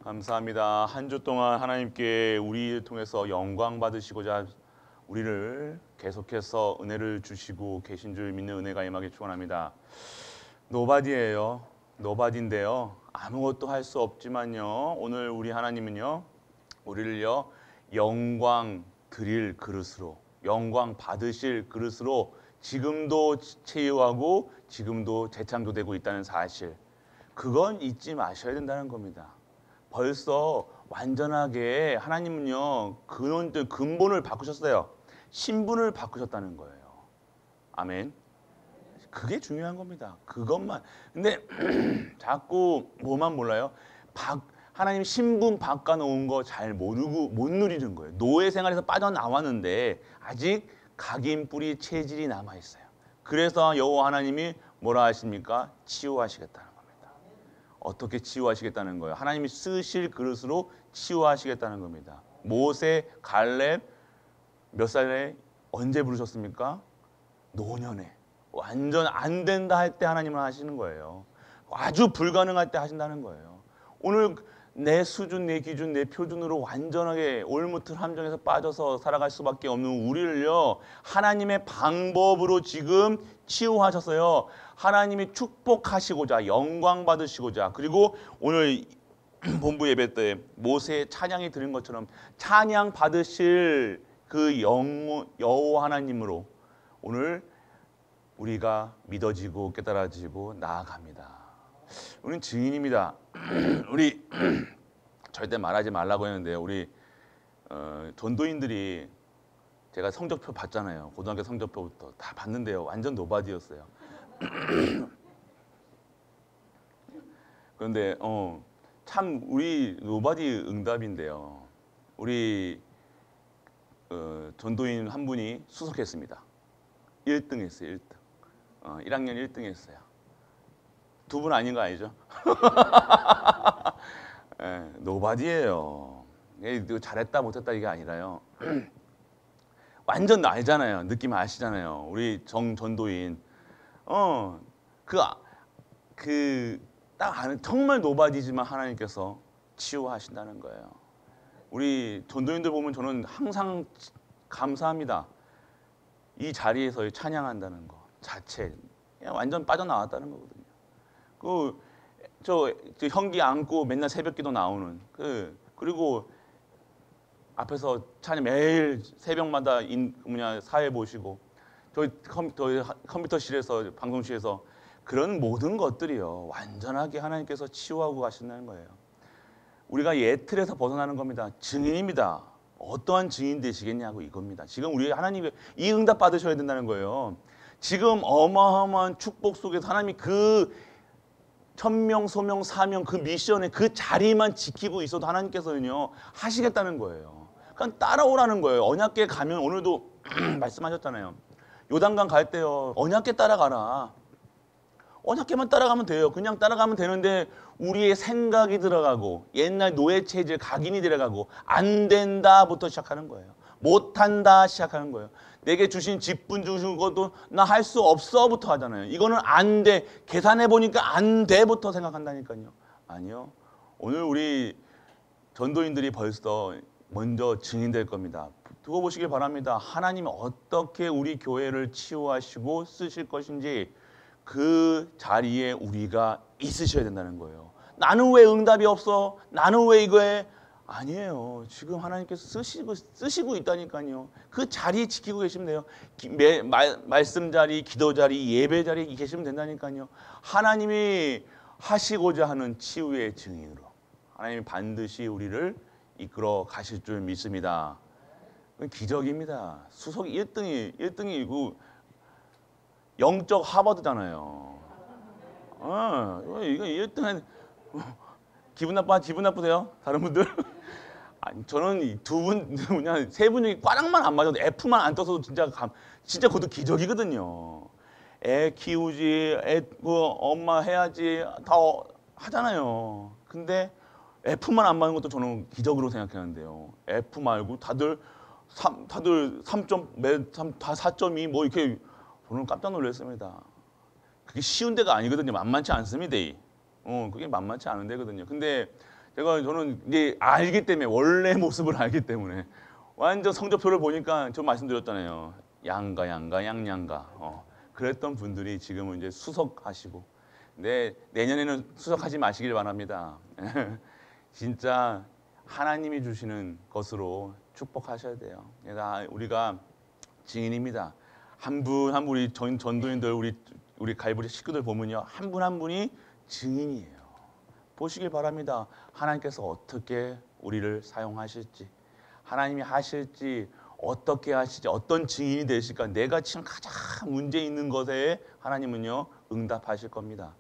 감사합니다. 한 주 동안 하나님께 우리를 통해서 영광 받으시고자 우리를 계속해서 은혜를 주시고 계신 줄 믿는 은혜가 임하기 축원합니다. 노바디예요. 노바디인데요. 아무것도 할 수 없지만요. 오늘 우리 하나님은요. 우리를요. 영광 드릴 그릇으로, 영광 받으실 그릇으로 지금도 체유하고 지금도 재창조되고 있다는 사실. 그건 잊지 마셔야 된다는 겁니다. 벌써 완전하게 하나님은요 근본을 바꾸셨어요. 신분을 바꾸셨다는 거예요. 아멘. 그게 중요한 겁니다. 그것만. 근데 자꾸 뭐만 몰라요? 하나님 신분 바꿔놓은 거 잘 모르고 못 누리는 거예요. 노예 생활에서 빠져나왔는데 아직 각인 뿌리 체질이 남아 있어요. 그래서 여호와 하나님이 뭐라 하십니까? 치유하시겠다는 겁니다. 어떻게 치유하시겠다는 거예요? 하나님이 쓰실 그릇으로 치유하시겠다는 겁니다. 모세, 갈렙 몇 살에 언제 부르셨습니까? 노년에. 완전 안 된다 할 때 하나님은 하시는 거예요. 아주 불가능할 때 하신다는 거예요. 오늘 내 수준, 내 기준, 내 표준으로 완전하게 올무틀 함정에서 빠져서 살아갈 수밖에 없는 우리를요. 하나님의 방법으로 지금 치유하셨어요. 하나님이 축복하시고자, 영광 받으시고자, 그리고 오늘 본부 예배 때 모세의 찬양이 들은 것처럼 찬양 받으실 그 여호와 하나님으로 오늘 우리가 믿어지고 깨달아지고 나아갑니다. 우리는 증인입니다. 우리 절대 말하지 말라고 했는데 우리 전도인들이 제가 성적표 봤잖아요. 고등학교 성적표부터 다 봤는데요. 완전 노바디였어요. 그런데 참 우리 노바디 응답인데요. 우리 전도인 한 분이 수석했습니다. 1등 했어요. 1등. 1학년 1등 했어요. 두 분 아닌 거 아니죠? 네, 노바디예요. 잘했다 못했다 이게 아니라요. 완전 알잖아요. 느낌 아시잖아요. 우리 전도인. 딱 아는 정말 노바디지만 하나님께서 치유하신다는 거예요. 우리 전도인들 보면 저는 항상 감사합니다. 이 자리에서 찬양한다는 거 자체 그냥 완전 빠져나왔다는 거거든요. 저 형기 안고 맨날 새벽기도 나오는 그리고 앞에서 찬양 매일 새벽마다 사회 보시고 저희 컴퓨터실에서 방송실에서 그런 모든 것들이요 완전하게 하나님께서 치유하고 가신다는 거예요. 우리가 옛 틀에서 벗어나는 겁니다. 증인입니다. 어떠한 증인 되시겠냐고 이겁니다. 지금 우리 하나님이 이 응답 받으셔야 된다는 거예요. 지금 어마어마한 축복 속에서 하나님이 그 천명, 소명, 사명 그 미션에 그 자리만 지키고 있어도 하나님께서는요 하시겠다는 거예요. 그냥 따라오라는 거예요. 언약궤 가면 오늘도 말씀하셨잖아요. 요단강 갈 때요 언약궤 따라가라. 언약궤만 따라가면 돼요. 그냥 따라가면 되는데 우리의 생각이 들어가고 옛날 노예 체질 각인이 들어가고 안 된다부터 시작하는 거예요. 못한다 시작하는 거예요. 내게 주신 직분 주신 것도 나 할 수 없어부터 하잖아요. 이거는 안 돼. 계산해 보니까 안 돼부터 생각한다니까요. 아니요. 오늘 우리 전도인들이 벌써 먼저 증인될 겁니다. 두고 보시길 바랍니다. 하나님이 어떻게 우리 교회를 치유하시고 쓰실 것인지 그 자리에 우리가 있으셔야 된다는 거예요. 나는 왜 응답이 없어? 나는 왜 이거에? 아니에요. 지금 하나님께서 쓰시고 있다니까요. 그 자리 지키고 계시면 돼요. 말씀 자리, 기도 자리, 예배 자리에 계시면 된다니까요. 하나님이 하시고자 하는 치유의 증인으로 하나님이 반드시 우리를 이끌어 가실 줄 믿습니다. 그건 기적입니다. 수석 1등이고 영적 하버드잖아요. 이거 1등은 기분 나쁘세요? 다른 분들? 아니, 저는 두 분, 그냥 세 분 중에 꽈락만 안 맞아도 F만 안 떠서도 진짜 그것도 기적이거든요. 애 키우지, 엄마 해야지 다 하잖아요. 근데 F만 안 맞는 것도 저는 기적으로 생각하는데요. F 말고 다들 4.2 뭐 이렇게 저는 깜짝 놀랐습니다. 그게 쉬운 데가 아니거든요. 만만치 않습니다. 그게 만만치 않은 데거든요. 근데 저는 이제 알기 때문에 원래 모습을 알기 때문에 완전 성적표를 보니까 저 말씀드렸잖아요. 양가 양양가 그랬던 분들이 지금은 이제 수석하시고 내년에는 수석하지 마시길 바랍니다. 진짜 하나님이 주시는 것으로 축복하셔야 돼요. 우리가 증인입니다. 한 분 한 분 우리 전도인들 우리 갈보리 식구들 보면요 한 분 한 분이 증인이에요. 보시길 바랍니다. 하나님께서 어떻게 우리를 사용하실지, 하나님이 하실지, 어떻게 하실지, 어떤 증인이 되실까. 내가 지금 가장 문제 있는 것에 하나님은요 응답하실 겁니다.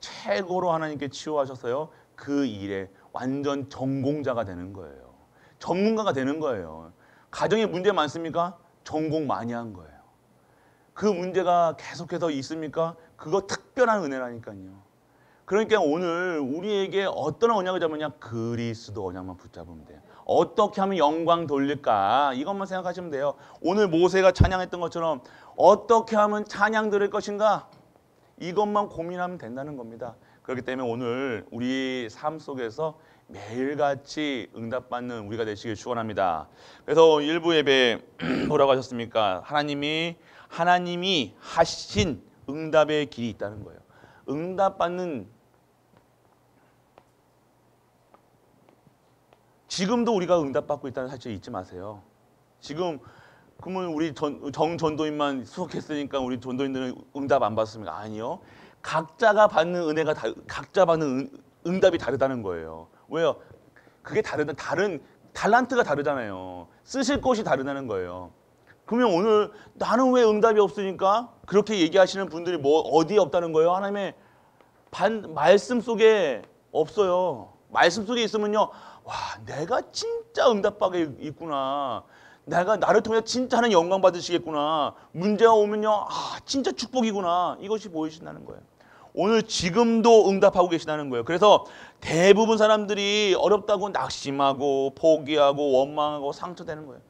최고로 하나님께 치유하셔서요 그 일에 완전 전공자가 되는 거예요. 전문가가 되는 거예요. 가정에 문제 많습니까? 전공 많이 한 거예요. 그 문제가 계속해서 있습니까? 그거 특별한 은혜라니까요. 그러니까 오늘 우리에게 어떤 언약을 잡으냐? 그리스도 언약만 붙잡으면 돼요. 어떻게 하면 영광 돌릴까? 이것만 생각하시면 돼요. 오늘 모세가 찬양했던 것처럼 어떻게 하면 찬양 들을 것인가? 이것만 고민하면 된다는 겁니다. 그렇기 때문에 오늘 우리 삶 속에서 매일같이 응답받는 우리가 되시길 축원합니다. 그래서 일부 예배 뭐라고 하셨습니까? 하나님이 하신 응답의 길이 있다는 거예요. 응답받는 지금도 우리가 응답받고 있다는 사실 잊지 마세요. 지금 그러면 우리 전도인만 수석했으니까 우리 전도인들은 응답 안 받습니까? 아니요. 각자가 받는 은혜가 각자 받는 응답이 다르다는 거예요. 왜요? 그게 다른 달란트가 다르잖아요. 쓰실 곳이 다르다는 거예요. 그러면 오늘 나는 왜 응답이 없으니까 그렇게 얘기하시는 분들이 어디에 없다는 거예요? 하나님의 말씀 속에 없어요. 말씀 속에 있으면요, 와, 내가 진짜 응답받게 있구나. 나를 통해 진짜 하는 영광 받으시겠구나. 문제가 오면요, 진짜 축복이구나. 이것이 보이신다는 거예요. 오늘 지금도 응답하고 계시다는 거예요. 그래서 대부분 사람들이 어렵다고 낙심하고 포기하고 원망하고 상처되는 거예요.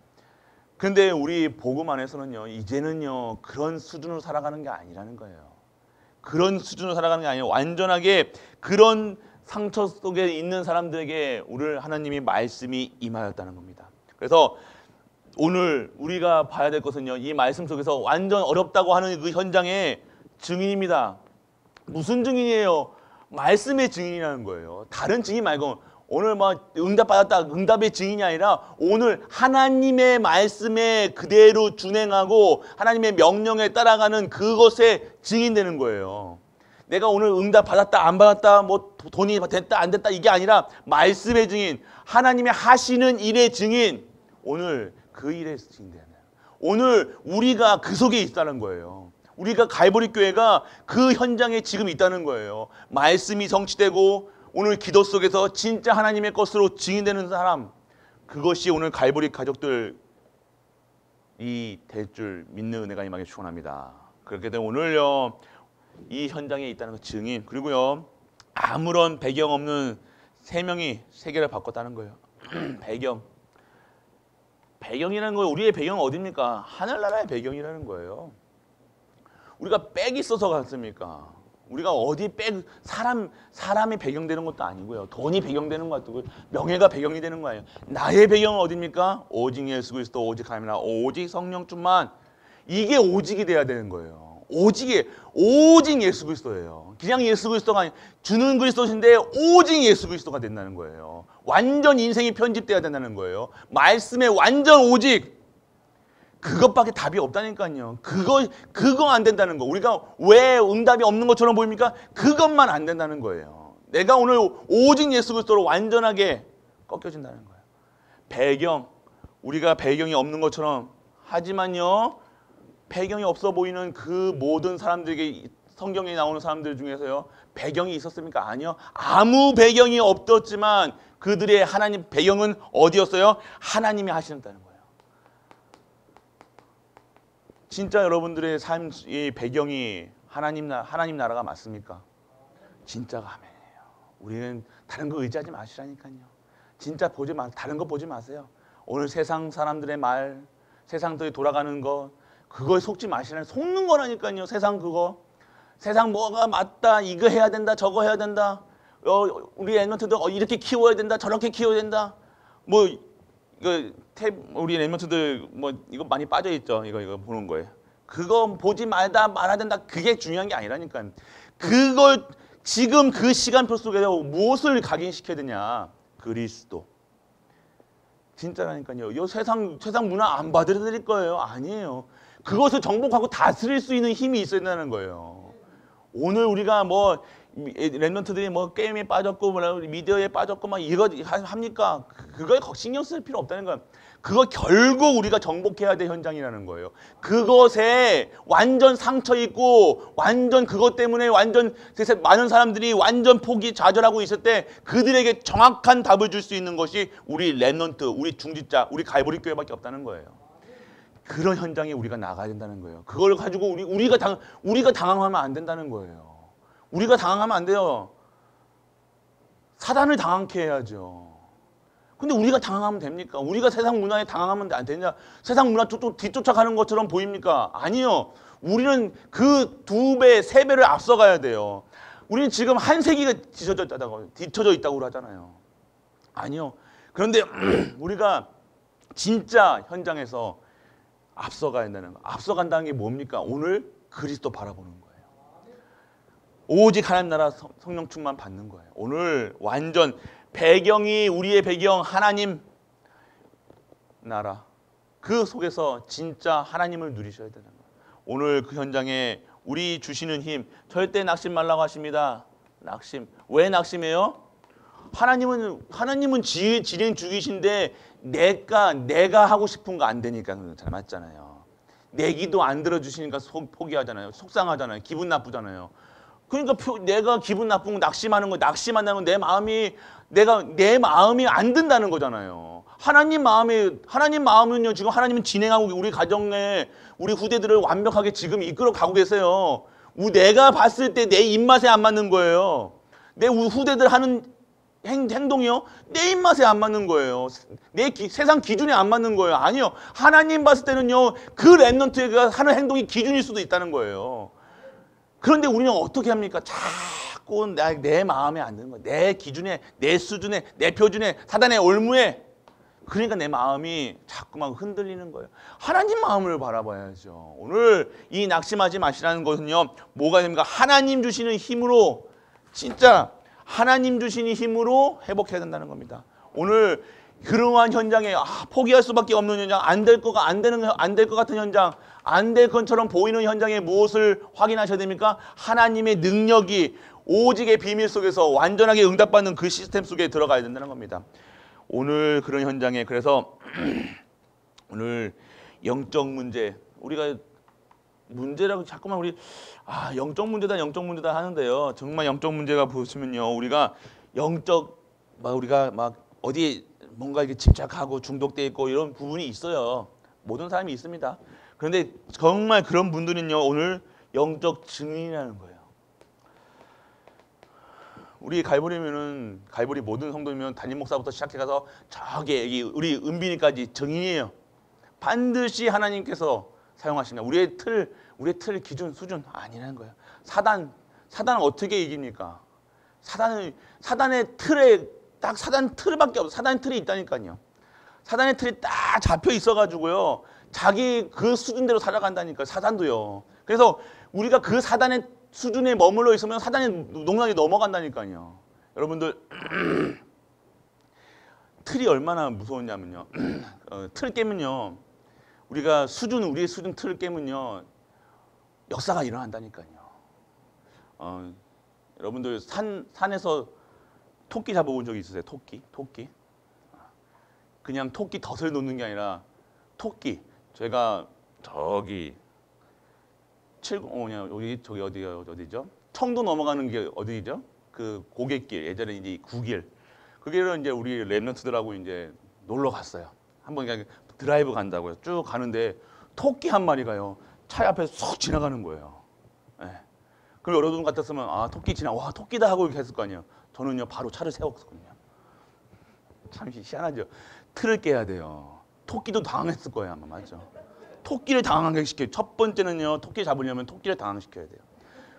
근데 우리 복음 안에서는요, 이제는요, 그런 수준으로 살아가는 게 아니라는 거예요. 그런 수준으로 살아가는 게 아니에요. 완전하게 그런 상처 속에 있는 사람들에게 오늘 하나님이 말씀이 임하였다는 겁니다. 그래서 오늘 우리가 봐야 될 것은요, 이 말씀 속에서 완전 어렵다고 하는 그 현장의 증인입니다. 무슨 증인이에요? 말씀의 증인이라는 거예요. 다른 증인 말고 오늘 응답받았다, 응답의 증인이 아니라 오늘 하나님의 말씀에 그대로 준행하고 하나님의 명령에 따라가는 그것에 증인되는 거예요. 내가 오늘 응답받았다, 안 받았다, 돈이 됐다, 안 됐다, 이게 아니라 말씀의 증인, 하나님의 하시는 일의 증인, 오늘 그 일에 증인되는 거예요. 오늘 우리가 그 속에 있다는 거예요. 우리가 갈보리 교회가 그 현장에 지금 있다는 거예요. 말씀이 성취되고 오늘 기도 속에서 진짜 하나님의 것으로 증인되는 사람, 그것이 오늘 갈보리 가족들이 될 줄 믿는 은혜가 임하게 축원합니다. 그렇게 되면 오늘요 이 현장에 있다는 그 증인, 그리고요 아무런 배경 없는 세 명이 세계를 바꿨다는 거예요. 배경이라는 거예요. 우리의 배경은 어디입니까? 하늘나라의 배경이라는 거예요. 우리가 빽이 있어서 갔습니까? 우리가 어디 사람이 배경되는 것도 아니고요. 돈이 배경되는 것도 아니고 명예가 배경이 되는 거예요. 나의 배경은 어디입니까? 오직 예수 그리스도, 오직 하나님이라, 오직 성령뿐만. 이게 오직이 돼야 되는 거예요. 오직 예수 그리스도예요. 그냥 예수 그리스도가 아니라 주는 그리스도신데 오직 예수 그리스도가 된다는 거예요. 완전 인생이 편집돼야 된다는 거예요. 말씀에 완전 오직. 그것밖에 답이 없다니까요. 그거 안 된다는 거. 우리가 왜 응답이 없는 것처럼 보입니까? 그것만 안 된다는 거예요. 내가 오늘 오직 예수 그리스도로 완전하게 꺾여진다는 거예요. 우리가 배경이 없는 것처럼, 하지만요 배경이 없어 보이는 그 모든 사람들에게, 성경에 나오는 사람들 중에서요 배경이 있었습니까? 아니요. 아무 배경이 없었지만 그들의 하나님 배경은 어디였어요? 하나님이 하신다는 거예요. 진짜 여러분들의 삶의 배경이 하나님 나라가 맞습니까? 진짜가 아멘이에요. 우리는 다른 거 의지하지 마시라니까요. 진짜 다른 거 보지 마세요. 오늘 세상 사람들의 말, 세상들이 돌아가는 거, 그거에 속지 마시라니. 속는 거라니까요. 세상 뭐가 맞다, 이거 해야 된다, 저거 해야 된다. 우리 랩런트들 이렇게 키워야 된다, 저렇게 키워야 된다. 뭐 이거 우리 랩런트들 뭐 이거 많이 빠져 있죠. 이거 보는 거예요. 그거 보지 말아야 된다. 그게 중요한 게 아니라니까. 그걸 지금 그 시간표 속에서 무엇을 각인시켜야 되냐? 그리스도. 진짜라니까요. 이 세상 문화 안 받아들일 거예요. 아니에요. 그것을 정복하고 다스릴 수 있는 힘이 있어야 된다는 거예요. 오늘 우리가 뭐 랩런트들이 뭐 게임에 빠졌고 미디어에 빠졌고 막 이거 합니까? 그거에 신경 쓸 필요 없다는 거야. 그거 결국 우리가 정복해야 될 현장이라는 거예요. 그것에 완전 상처 있고 완전 그것 때문에 완전 많은 사람들이 완전 포기 좌절하고 있을 때 그들에게 정확한 답을 줄 수 있는 것이 우리 랩런트, 우리 중직자, 우리 갈보리 교회밖에 없다는 거예요. 그런 현장에 우리가 나가야 된다는 거예요. 그걸 가지고 우리가 당황하면 안 된다는 거예요. 우리가 당황하면 안 돼요. 사단을 당황케 해야죠. 근데 우리가 당황하면 됩니까? 우리가 세상 문화에 당황하면 안 되냐? 세상 문화 뒤쫓아가는 것처럼 보입니까? 아니요. 우리는 그 2배, 3배를 앞서가야 돼요. 우리는 지금 한 세기가 뒤쳐져 있다고 하잖아요. 아니요. 그런데 우리가 진짜 현장에서 앞서가야 된다는 거. 앞서간다는 게 뭡니까? 오늘 그리스도 바라보는 거예요. 오직 하나님 나라 성령 충만 받는 거예요. 오늘 완전 배경이 우리의 배경 하나님 나라. 그 속에서 진짜 하나님을 누리셔야 되는 거예요. 오늘 그 현장에 우리 주시는 힘 절대 낙심 말라고 하십니다. 낙심. 왜 낙심해요? 하나님은 진행 중이신데 내가 하고 싶은 거 안 되니까 잘 맞잖아요. 내 기도 안 들어주시니까 포기하잖아요. 속상하잖아요. 기분 나쁘잖아요. 그러니까 내가 기분 나쁜 거 낙심하는 거, 낙심한다는 건 내 마음이 안 든다는 거잖아요. 하나님 마음은요, 지금 하나님은 진행하고 우리 가정에 우리 후대들을 완벽하게 지금 이끌어 가고 계세요. 내가 봤을 때 내 입맛에 안 맞는 거예요. 내 후대들 하는 행동이요? 내 입맛에 안 맞는 거예요. 세상 기준에 안 맞는 거예요. 아니요. 하나님 봤을 때는요, 그 랩런트가 하는 행동이 기준일 수도 있다는 거예요. 그런데 우리는 어떻게 합니까? 자꾸 내 마음에 안 드는 거예요. 내 기준에, 내 수준에, 내 표준에, 사단의 올무에. 그러니까 내 마음이 자꾸만 흔들리는 거예요. 하나님 마음을 바라봐야죠. 오늘 이 낙심하지 마시라는 것은요, 뭐가 됩니까? 하나님 주시는 힘으로, 진짜 하나님 주시는 힘으로 회복해야 된다는 겁니다. 오늘 그러한 현장에 포기할 수밖에 없는 현장, 안 될 것 같은 현장, 안 될 것처럼 보이는 현장에 무엇을 확인하셔야 됩니까? 하나님의 능력이 오직의 비밀 속에서 완전하게 응답받는 그 시스템 속에 들어가야 된다는 겁니다. 오늘 그런 현장에 그래서 오늘 영적 문제, 우리가 문제라고 자꾸만 우리 영적 문제다 하는데요. 정말 영적 문제가 보시면요, 우리가 우리가 막 어디에 뭔가 이렇게 집착하고 중독돼 있고 이런 부분이 있어요. 모든 사람이 있습니다. 그런데 정말 그런 분들은요, 오늘 영적 증인이라는 거예요. 우리 갈보리 모든 성도면 담임 목사부터 시작해서 저기 우리 은빈이까지 증인이에요. 반드시 하나님께서 사용하십니다. 우리의 틀 기준 수준 아니라는 거예요. 사단은 어떻게 이깁니까? 사단의 틀에 딱 사단 틀밖에 없어. 사단의 틀이 있다니까요. 사단의 틀이 딱 잡혀 있어가지고요, 자기 그 수준대로 살아간다니까. 사단도요. 그래서 우리가 그 사단의 수준에 머물러 있으면 사단의 농락에 넘어간다니까요. 여러분들 틀이 얼마나 무서웠냐면요. 틀 깨면요, 우리의 수준 틀을 깨면요, 역사가 일어난다니까요. 여러분들 산에서 토끼 잡아본 적이 있으세요? 토끼? 그냥 토끼 덫을 놓는 게 아니라 제가 저기 어디죠? 청도 넘어가는 게 어디죠? 그 고갯길, 예전에 이제 구길. 그 길을 이제 우리 랩런트들하고 이제 놀러 갔어요. 한번 그냥 드라이브 간다고요. 쭉 가는데 토끼 한 마리가요, 차 앞에 쏙 지나가는 거예요. 네. 그럼 여러분 같았으면 토끼 와 토끼다 하고 이렇게 했을 거 아니에요. 저는요 바로 차를 세웠거든요. 참 희한하죠. 틀을 깨야 돼요. 토끼도 당황했을 거예요 아마. 맞죠? 토끼를 당황하게 시켜요. 첫 번째는요, 토끼 잡으려면 토끼를 당황시켜야 돼요.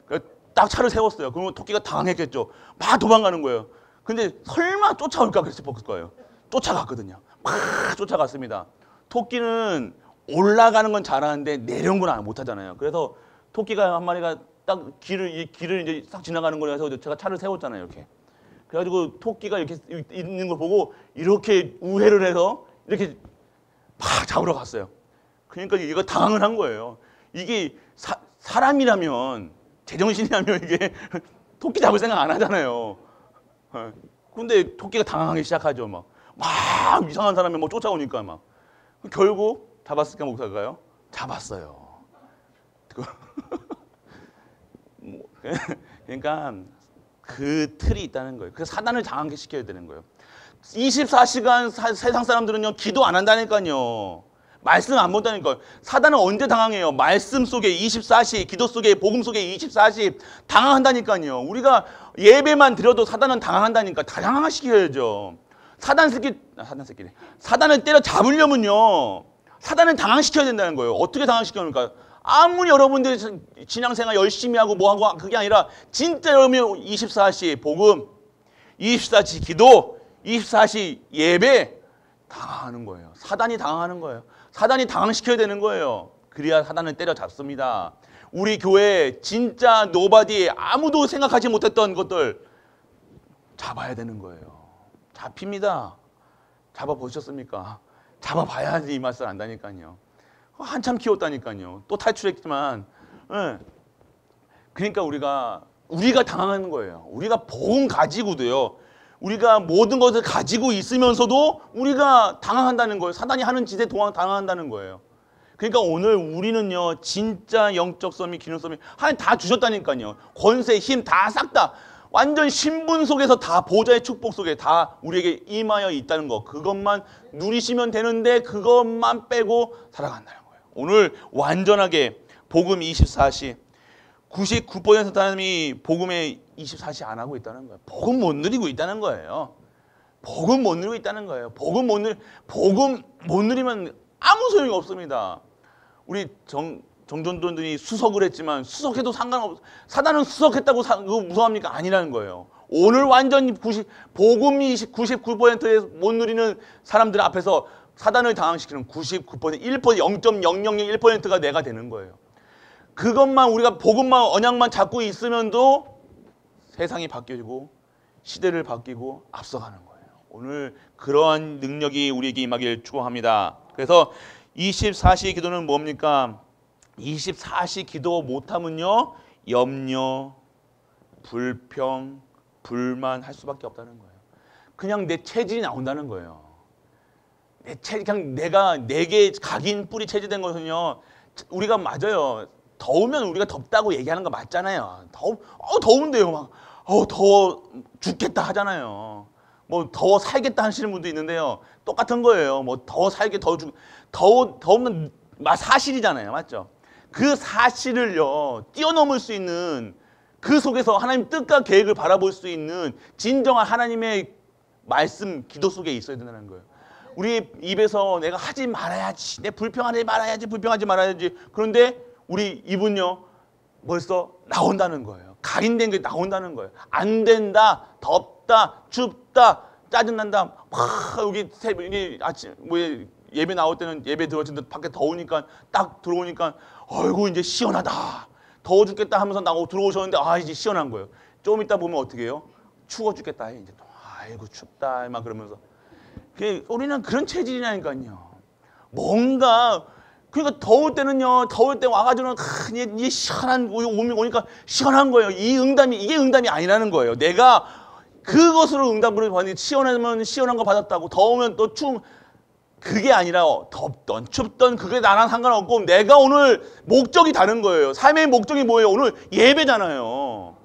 그러니까 딱 차를 세웠어요. 그러면 토끼가 당황했겠죠. 막 도망가는 거예요. 근데 설마 쫓아올까 싶었을 거예요. 쫓아갔거든요. 막 쫓아갔습니다. 토끼는 올라가는 건 잘하는데 내려오는 건 못하잖아요. 그래서 토끼가 한 마리가 딱 길을 이제 싹 지나가는 거라서 제가 차를 세웠잖아요. 이렇게. 그래가지고 토끼가 이렇게 있는 걸 보고 이렇게 우회를 해서 이렇게 막 잡으러 갔어요. 그러니까 이거 당황을 한 거예요. 이게 사람이라면 제정신이라면 이게 토끼 잡을 생각 안 하잖아요. 근데 토끼가 당황하기 시작하죠. 막 이상한 사람이 뭐 쫓아오니까 막. 결국 잡았을까 못할까요? 잡았어요. 그러니까 그 틀이 있다는 거예요. 그래서 사단을 당황시켜야 되는 거예요. 24시간 세상 사람들은요 기도 안 한다니까요. 말씀 안 본다니까요. 사단은 언제 당황해요? 말씀 속에 24시, 기도 속에, 복음 속에 24시 당황한다니까요. 우리가 예배만 드려도 사단은 당황한다니까. 당황시켜야죠. 사단을 때려 잡으려면요 사단을 당황시켜야 된다는 거예요. 어떻게 당황시켜놓을까? 아무리 여러분들이 신앙생활 열심히 하고 뭐하고 그게 아니라 진짜 여러분이 24시 복음, 24시 기도, 24시 예배 당황하는 거예요. 사단이 당황하는 거예요. 사단이 당황시켜야 되는 거예요. 그래야 사단을 때려잡습니다. 우리 교회 진짜 노바디 아무도 생각하지 못했던 것들 잡아야 되는 거예요. 잡힙니다. 잡아보셨습니까? 잡아봐야지 이 맛을 안다니까요. 한참 키웠다니까요. 또 탈출했지만 그러니까 우리가 당황하는 거예요. 우리가 복음 가지고도요. 우리가 모든 것을 가지고 있으면서도 우리가 당황한다는 거예요. 사단이 하는 짓에 당황한다는 거예요. 그러니까 오늘 우리는요. 진짜 영적 썸이 기능 썸이 하나님 다 주셨다니까요. 권세, 힘 다 싹 다. 완전 신분 속에서 다 보좌의 축복 속에 다 우리에게 임하여 있다는 거. 그것만 누리시면 되는데 그것만 빼고 살아간다는 거예요. 오늘 완전하게 복음 24시 99% 사람이 복음에 24시 안 하고 있다는 거예요. 복음 못 누리고 있다는 거예요. 복음 못 누리고 있다는 거예요. 복음 못 누리면 아무 소용이 없습니다. 우리 정전도들이 수석을 했지만 수석해도 상관없. 사단은 수석했다고 무서워합니까? 아니라는 거예요. 오늘 완전히 복음이 99%에 못 누리는 사람들 앞에서 사단을 당황시키는 99%, 1%, 0.0001%가 내가 되는 거예요. 그것만 우리가 복음만 언약만 잡고 있으면도 세상이 바뀌고 시대를 바뀌고 앞서가는 거예요. 오늘 그러한 능력이 우리에게 임하길 축원합니다. 그래서 24시 기도는 뭡니까? 24시 기도 못하면요 염려, 불평, 불만 할 수밖에 없다는 거예요. 그냥 내 체질이 나온다는 거예요. 그냥 내게 각인 뿌리 체질된 것은요 우리가 맞아요. 더우면 우리가 덥다고 얘기하는 거 맞잖아요. 더운데요 막 더워 죽겠다 하잖아요. 뭐 더워 살겠다 하시는 분도 있는데요. 똑같은 거예요. 뭐 더워 살게 더우면 사실이잖아요. 맞죠? 그 사실을요 뛰어넘을 수 있는 그 속에서 하나님 뜻과 계획을 바라볼 수 있는 진정한 하나님의 말씀 기도 속에 있어야 된다는 거예요. 우리 입에서 내가 하지 말아야지, 내 불평하지 말아야지. 그런데 우리 입은요 벌써 나온다는 거예요. 각인된 게 나온다는 거예요. 안 된다, 덥다, 춥다, 짜증난다. 막 여기 아침 예배 나올 때는 예배 들어왔는데 밖에 더우니까 딱 들어오니까 아이고 이제 시원하다. 더워 죽겠다 하면서 들어오셨는데 이제 시원한 거예요. 좀 이따 보면 어떻게 해요? 추워 죽겠다. 이제 또 아이고 춥다 막 그러면서. 우리는 그런 체질이라니까요. 그러니까 더울 때 와가지고는 이게 시원한 오니까 시원한 거예요. 이게 응답이 아니라는 거예요. 내가 그것으로 응답을 받니 시원하면 시원한 거 받았다고 더우면 또 그게 아니라 덥던 춥던 그게 나랑 상관없고 내가 오늘 목적이 다른 거예요. 삶의 목적이 뭐예요? 오늘 예배잖아요.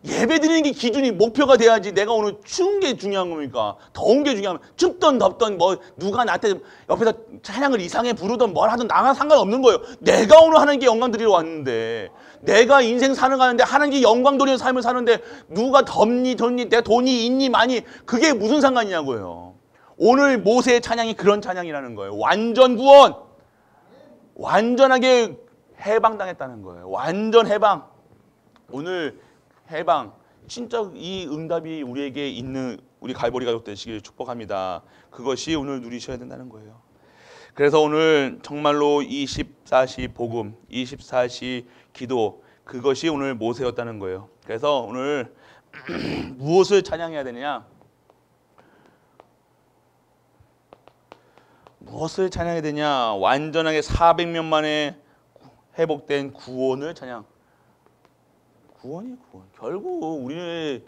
예배 드리는 게 기준이 목표가 돼야지. 내가 오늘 추운 게 중요한 겁니까? 더운 게 중요하면 춥던 덥던 누가 나한테 옆에서 찬양을 이상하게 부르던 뭘 하든 나랑 상관없는 거예요. 내가 오늘 하나님께 영광 드리러 왔는데 내가 인생 가는데 하나님께 영광 돌리는 삶을 사는데 누가 덥니 내 돈이 있니 많이 그게 무슨 상관이냐고요. 오늘 모세의 찬양이 그런 찬양이라는 거예요. 완전 구원, 완전하게 해방당했다는 거예요. 완전 해방. 오늘 해방, 진짜 이 응답이 우리에게 있는 우리 갈보리 가족 되시길 축복합니다. 그것이 오늘 누리셔야 된다는 거예요. 그래서 오늘 정말로 24시 복음, 24시 기도, 그것이 오늘 모세였다는 거예요. 그래서 오늘 무엇을 찬양해야 되느냐? 무엇을 찬양해야 되냐? 완전하게 400년 만에 회복된 구원을 찬양. 구원이 구원. 결국 우리의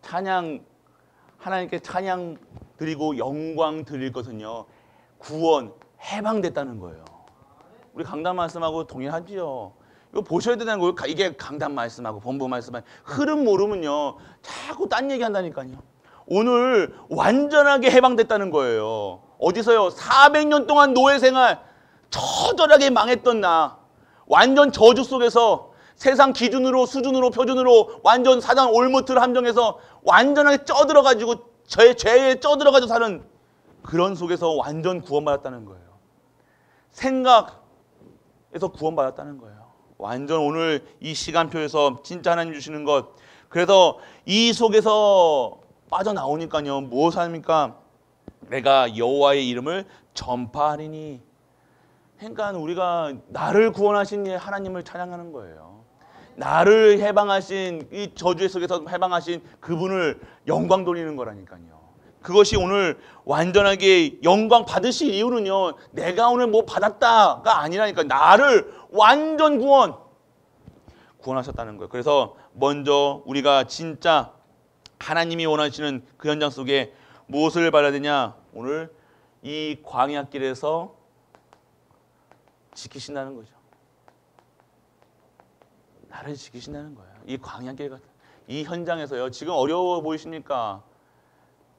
찬양, 하나님께 찬양 드리고 영광 드릴 것은요, 구원, 해방됐다는 거예요. 우리 강단 말씀하고 동일하지요. 이거 보셔야 되는 거예요. 이게 강단 말씀하고 본부 말씀하고 흐름 모르면요 자꾸 딴 얘기 한다니까요. 오늘 완전하게 해방됐다는 거예요. 어디서요? 400년 동안 노예 생활 처절하게 망했던 나, 완전 저주 속에서 세상 기준으로 수준으로 표준으로 완전 사단 올무트를 함정해서 완전하게 쪄들어가지고 죄에 쪄들어가지고 사는 그런 속에서 완전 구원받았다는 거예요. 생각에서 구원받았다는 거예요. 완전 오늘 이 시간표에서 진짜 하나님 주시는 것. 그래서 이 속에서 빠져나오니까요, 무엇을 합니까? 내가 여호와의 이름을 전파하리니. 그러니까 우리가 나를 구원하신 하나님을 찬양하는 거예요. 나를 해방하신, 이 저주의 속에서 해방하신 그분을 영광 돌리는 거라니까요. 그것이 오늘 완전하게 영광 받으실 이유는요, 내가 오늘 뭐 받았다가 아니라니까, 나를 완전 구원하셨다는 거예요. 그래서 먼저 우리가 진짜 하나님이 원하시는 그 현장 속에 무엇을 받아야 되냐? 오늘 이 광야길에서 지키신다는 거죠. 나를 지키신다는 거예요. 이 광야길 같은 이 현장에서요. 지금 어려워 보이십니까?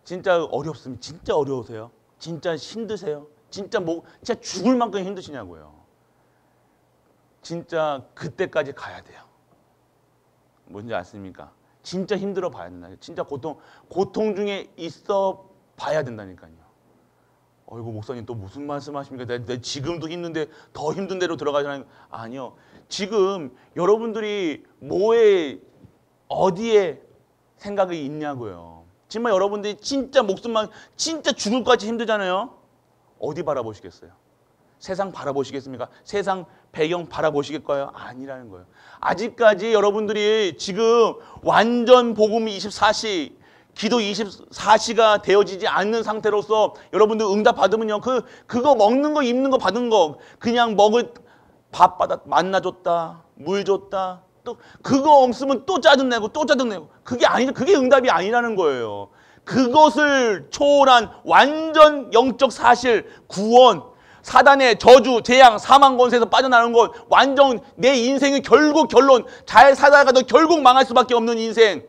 진짜 어렵습니다. 진짜 어려우세요? 진짜 힘드세요? 진짜 죽을 만큼 힘드시냐고요. 진짜 그때까지 가야 돼요. 뭔지 아십니까? 진짜 힘들어 봐야 된다. 진짜 고통 중에 있어 봐야 된다니까요. 어이구 목사님 또 무슨 말씀하십니까? 내 지금도 힘든데 더 힘든 데로 들어가잖아요. 아니요. 지금 여러분들이 어디에 생각이 있냐고요. 정말 여러분들이 진짜 목숨만 진짜 죽을 것 같이 힘들잖아요. 어디 바라보시겠어요? 세상 바라보시겠습니까? 세상 배경 바라보시겠어요? 아니라는 거예요. 아직까지 여러분들이 지금 완전 복음 24시, 기도 24시가 되어지지 않는 상태로서 여러분들 응답 받으면요, 그거 먹는 거 입는 거 받은 거 그냥 먹을 밥 만나줬다, 물 줬다, 또 그거 없으면 또 짜증내고 또 짜증내고, 그게 응답이 아니라는 거예요. 그것을 초월한 완전 영적 사실, 구원, 사단의 저주, 재앙, 사망 권세에서 빠져나오는 것, 완전 내 인생의 결국 결론, 잘 살다가도 결국 망할 수밖에 없는 인생,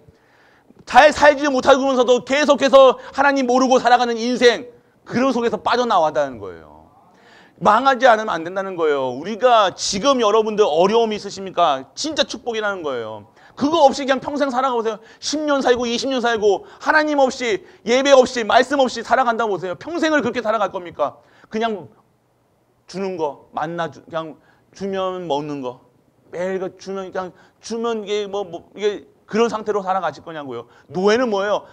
잘 살지 못하면서도 계속해서 하나님 모르고 살아가는 인생, 그런 속에서 빠져나와다는 거예요. 망하지 않으면 안 된다는 거예요. 우리가 지금 여러분들 어려움이 있으십니까? 진짜 축복이라는 거예요. 그거 없이 그냥 평생 살아가보세요. 10년 살고 20년 살고 하나님 없이, 예배 없이, 말씀 없이 살아간다 보세요. 평생을 그렇게 살아갈 겁니까? 그냥 주는 거, 그냥 주면 먹는 거, 매일 그냥 주면 이게 이게 그런 상태로 살아가실 거냐고요. 노예는 뭐예요?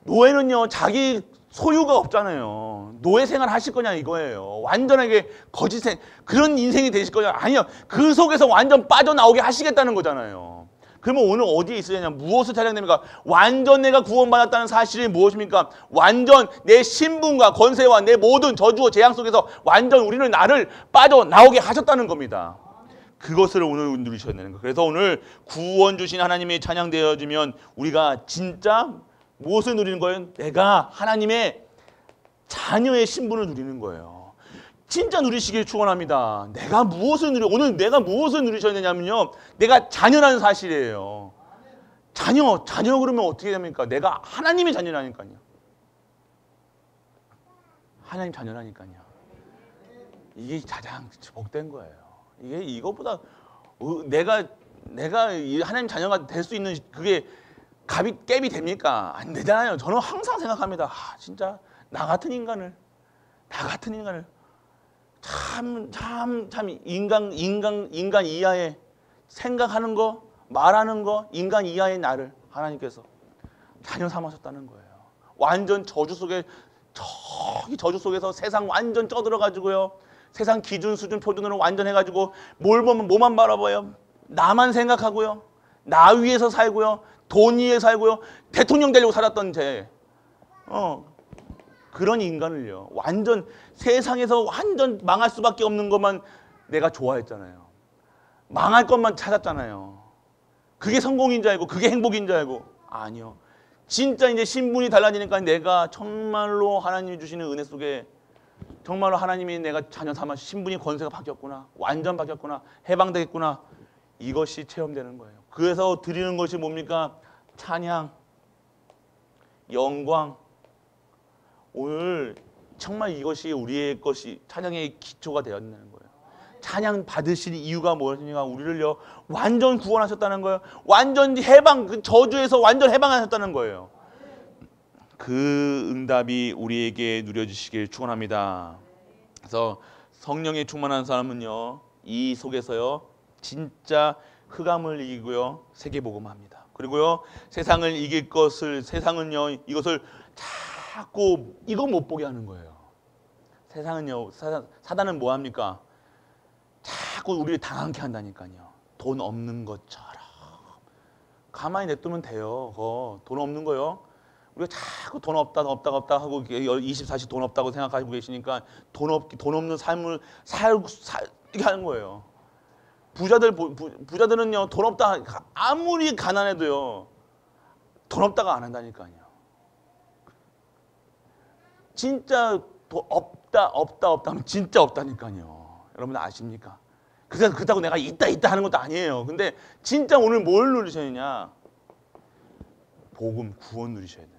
노예는요, 자기 소유가 없잖아요. 노예 생활 하실 거냐 이거예요. 완전하게 그런 인생이 되실 거냐? 아니요. 그 속에서 완전 빠져나오게 하시겠다는 거잖아요. 그러면 오늘 어디에 있으냐? 무엇을 찬양됩니까? 완전 내가 구원받았다는 사실이 무엇입니까? 완전 내 신분과 권세와 내 모든 저주와 재앙 속에서 완전 나를 빠져나오게 하셨다는 겁니다. 그것을 오늘 누리셔야 되는 거예요. 그래서 오늘 구원 주신 하나님이 찬양되어지면 우리가 진짜 무엇을 누리는 거예요? 내가 하나님의 자녀의 신분을 누리는 거예요. 진짜 누리시길 축원합니다. 오늘 내가 무엇을 누리셔야 되냐면요, 내가 자녀라는 사실이에요. 자녀 그러면 어떻게 됩니까? 내가 하나님의 자녀라니까요. 하나님 자녀라니까요. 이게 가장 복된 거예요. 이게 이것보다 내가 하나님 자녀가 될 수 있는 그게 갭이 됩니까? 안 되잖아요. 저는 항상 생각합니다. 진짜 나 같은 인간을 참 인간 이하의 생각하는 거, 말하는 거, 인간 이하의 나를 하나님께서 자녀 삼으셨다는 거예요. 완전 저주 속에, 저기 저주 속에서 세상 완전 쪄들어가지고요. 세상 기준, 수준, 표준으로 완전 해가지고 뭘 보면 뭐만 바라봐요. 나만 생각하고요. 나 위에서 살고요. 돈 위에 살고요. 대통령 되려고 살았던 그런 인간을요. 완전 세상에서 완전 망할 수밖에 없는 것만 내가 좋아했잖아요. 망할 것만 찾았잖아요. 그게 성공인 줄 알고, 그게 행복인 줄 알고. 아니요. 진짜 이제 신분이 달라지니까 내가 정말로 하나님이 주시는 은혜 속에 정말로 하나님이 내가 자녀 삼아 신분이 권세가 바뀌었구나. 완전 바뀌었구나. 해방되겠구나. 이것이 체험되는 거예요. 그래서 드리는 것이 뭡니까? 찬양, 영광. 오늘 정말 이것이 우리의 것이 찬양의 기초가 되었다는 거예요. 찬양 받으실 이유가 무엇이냐? 우리를요 완전 구원하셨다는 거예요. 완전 해방, 그 저주에서 완전 해방하셨다는 거예요. 그 응답이 우리에게 누려지시길 축원합니다. 그래서 성령에 충만한 사람은요 이 속에서요 진짜 흑암을 이기고요 세계복음합니다. 그리고요 세상을 이길 것을, 세상은요 이것을 자꾸 이거 못 보게 하는 거예요. 세상은요, 사단은 뭐 합니까? 자꾸 우리를 당황케 한다니까요. 돈 없는 것처럼. 가만히 냅두면 돼요. 돈 없는 거요. 우리가 자꾸 돈 없다 하고 24시간 돈 없다고 생각하고 계시니까 돈 없는 삶을 이렇게 하는 거예요. 부자들은요 돈 없다 아무리 가난해도요 돈 없다가 안 한다니까요. 진짜 없다 하면 진짜 없다니까요. 여러분 아십니까? 그렇다고 내가 있다 하는 것도 아니에요. 근데 진짜 오늘 뭘 누리셔야 복음, 구원 누리셔야 돼요.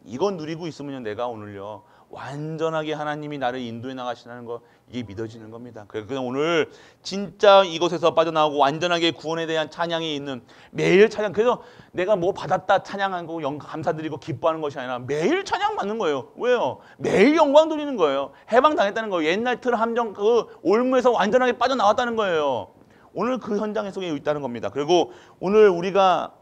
이건 누리고 있으면 내가 오늘요 완전하게 하나님이 나를 인도해 나가시는 거 이게 믿어지는 겁니다. 그래서 오늘 진짜 이곳에서 빠져나오고 완전하게 구원에 대한 찬양이 있는 매일 찬양. 그래서 내가 뭐 받았다 찬양하고 감사드리고 기뻐하는 것이 아니라 매일 찬양 받는 거예요. 왜요? 매일 영광 돌리는 거예요. 해방당했다는 거예요. 옛날 틀 함정 그 올무에서 완전하게 빠져나왔다는 거예요. 오늘 그 현장 속에 있다는 겁니다. 그리고 오늘 우리가